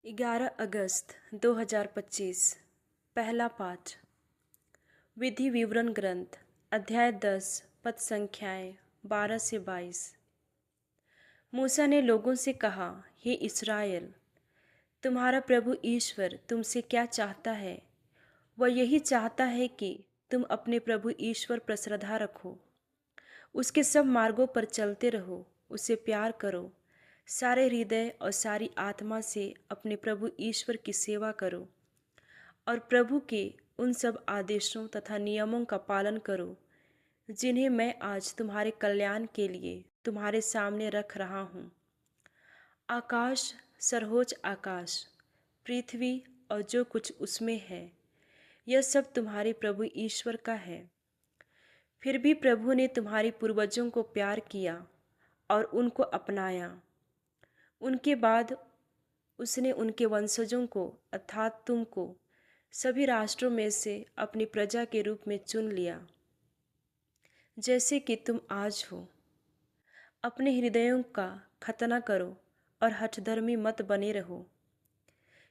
11 अगस्त 2025। पहला पाठ। विधि विवरण ग्रंथ अध्याय 10 पद संख्याएं 12 से 22। मूसा ने लोगों से कहा, हे इस्राएल, तुम्हारा प्रभु ईश्वर तुमसे क्या चाहता है? वह यही चाहता है कि तुम अपने प्रभु ईश्वर पर श्रद्धा रखो, उसके सब मार्गों पर चलते रहो, उसे प्यार करो, सारे हृदय और सारी आत्मा से अपने प्रभु ईश्वर की सेवा करो और प्रभु के उन सब आदेशों तथा नियमों का पालन करो जिन्हें मैं आज तुम्हारे कल्याण के लिए तुम्हारे सामने रख रहा हूँ। आकाश, सर्वोच्च आकाश, पृथ्वी और जो कुछ उसमें है, यह सब तुम्हारे प्रभु ईश्वर का है। फिर भी प्रभु ने तुम्हारे पूर्वजों को प्यार किया और उनको अपनाया। उनके बाद उसने उनके वंशजों को अर्थात तुमको सभी राष्ट्रों में से अपनी प्रजा के रूप में चुन लिया, जैसे कि तुम आज हो। अपने हृदयों का खतना करो और हठधर्मी मत बने रहो,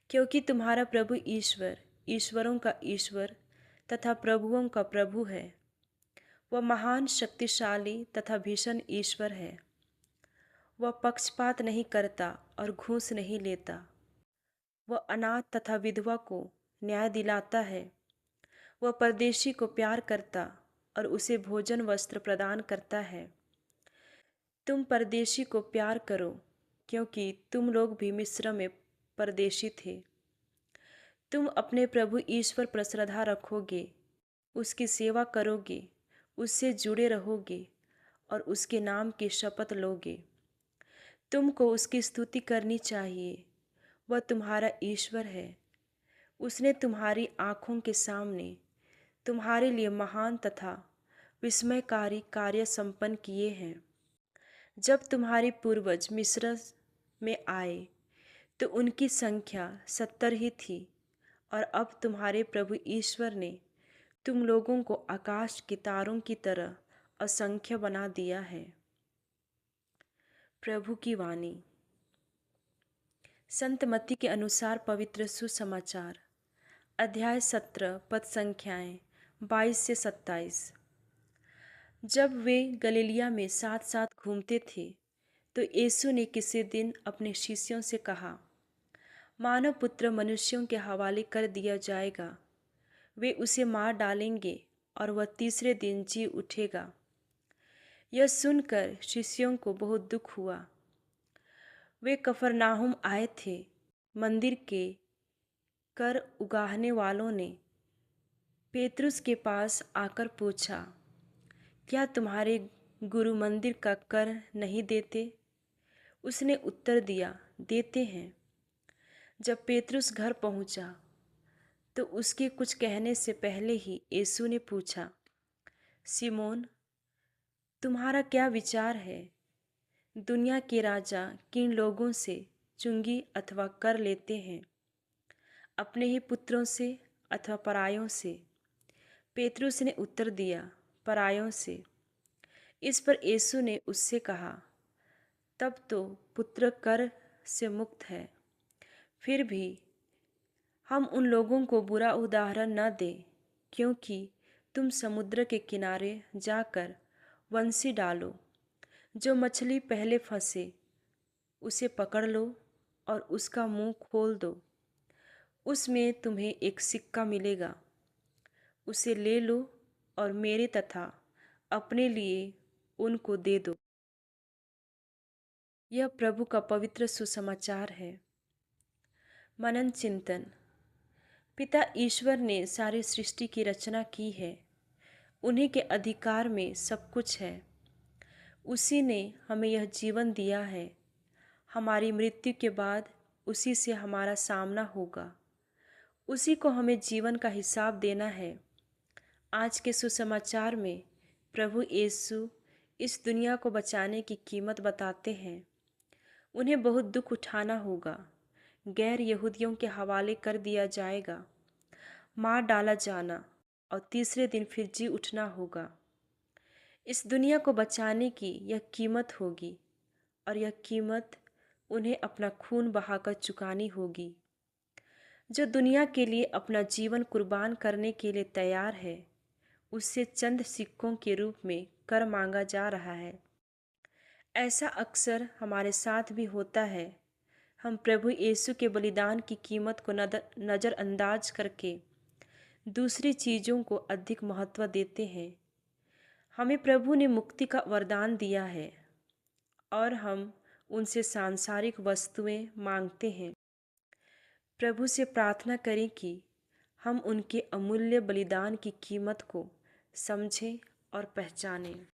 क्योंकि तुम्हारा प्रभु ईश्वर ईश्वरों का ईश्वर तथा प्रभुओं का प्रभु है। वह महान, शक्तिशाली तथा भीषण ईश्वर है। वह पक्षपात नहीं करता और घूस नहीं लेता। वह अनाथ तथा विधवा को न्याय दिलाता है। वह परदेशी को प्यार करता और उसे भोजन वस्त्र प्रदान करता है। तुम परदेशी को प्यार करो, क्योंकि तुम लोग भी मिस्र में परदेशी थे। तुम अपने प्रभु ईश्वर पर श्रद्धा रखोगे, उसकी सेवा करोगे, उससे जुड़े रहोगे और उसके नाम की शपथ लोगे। तुमको उसकी स्तुति करनी चाहिए, वह तुम्हारा ईश्वर है। उसने तुम्हारी आँखों के सामने तुम्हारे लिए महान तथा विस्मयकारी कार्य संपन्न किए हैं। जब तुम्हारे पूर्वज मिस्र में आए तो उनकी संख्या 70 ही थी, और अब तुम्हारे प्रभु ईश्वर ने तुम लोगों को आकाश के तारों की तरह असंख्य बना दिया है। प्रभु की वाणी। संत मत्ती के अनुसार पवित्र सुसमाचार अध्याय 17 पद संख्याएं 22 से 27। जब वे गलीलिया में साथ साथ घूमते थे तो यीशु ने किसी दिन अपने शिष्यों से कहा, मानव पुत्र मनुष्यों के हवाले कर दिया जाएगा। वे उसे मार डालेंगे और वह तीसरे दिन जी उठेगा। यह सुनकर शिष्यों को बहुत दुख हुआ। वे कफरनाहुम आए थे। मंदिर के कर उगाहने वालों ने पेतरुस के पास आकर पूछा, क्या तुम्हारे गुरु मंदिर का कर नहीं देते? उसने उत्तर दिया, देते हैं। जब पेतरुस घर पहुंचा तो उसके कुछ कहने से पहले ही यीशु ने पूछा, सिमोन, तुम्हारा क्या विचार है? दुनिया के राजा किन लोगों से चुंगी अथवा कर लेते हैं, अपने ही पुत्रों से अथवा परायों से? पेतरुस ने उत्तर दिया, परायों से। इस पर यीशु ने उससे कहा, तब तो पुत्र कर से मुक्त है। फिर भी हम उन लोगों को बुरा उदाहरण न दें, क्योंकि तुम समुद्र के किनारे जाकर बंसी डालो, जो मछली पहले फंसे उसे पकड़ लो और उसका मुंह खोल दो। उसमें तुम्हें एक सिक्का मिलेगा। उसे ले लो और मेरे तथा अपने लिए उनको दे दो। यह प्रभु का पवित्र सुसमाचार है। मनन चिंतन। पिता ईश्वर ने सारी सृष्टि की रचना की है। उन्हीं के अधिकार में सब कुछ है। उसी ने हमें यह जीवन दिया है। हमारी मृत्यु के बाद उसी से हमारा सामना होगा। उसी को हमें जीवन का हिसाब देना है। आज के सुसमाचार में प्रभु यीशु इस दुनिया को बचाने की कीमत बताते हैं। उन्हें बहुत दुख उठाना होगा। गैर यहूदियों के हवाले कर दिया जाएगा, मार डाला जाना और तीसरे दिन फिर जी उठना होगा। इस दुनिया को बचाने की यह कीमत होगी और यह कीमत उन्हें अपना खून बहाकर चुकानी होगी। जो दुनिया के लिए अपना जीवन कुर्बान करने के लिए तैयार है, उससे चंद सिक्कों के रूप में कर मांगा जा रहा है। ऐसा अक्सर हमारे साथ भी होता है। हम प्रभु यीशु के बलिदान की कीमत को नज़रअंदाज करके दूसरी चीज़ों को अधिक महत्व देते हैं। हमें प्रभु ने मुक्ति का वरदान दिया है और हम उनसे सांसारिक वस्तुएं मांगते हैं। प्रभु से प्रार्थना करें कि हम उनके अमूल्य बलिदान की कीमत को समझें और पहचानें।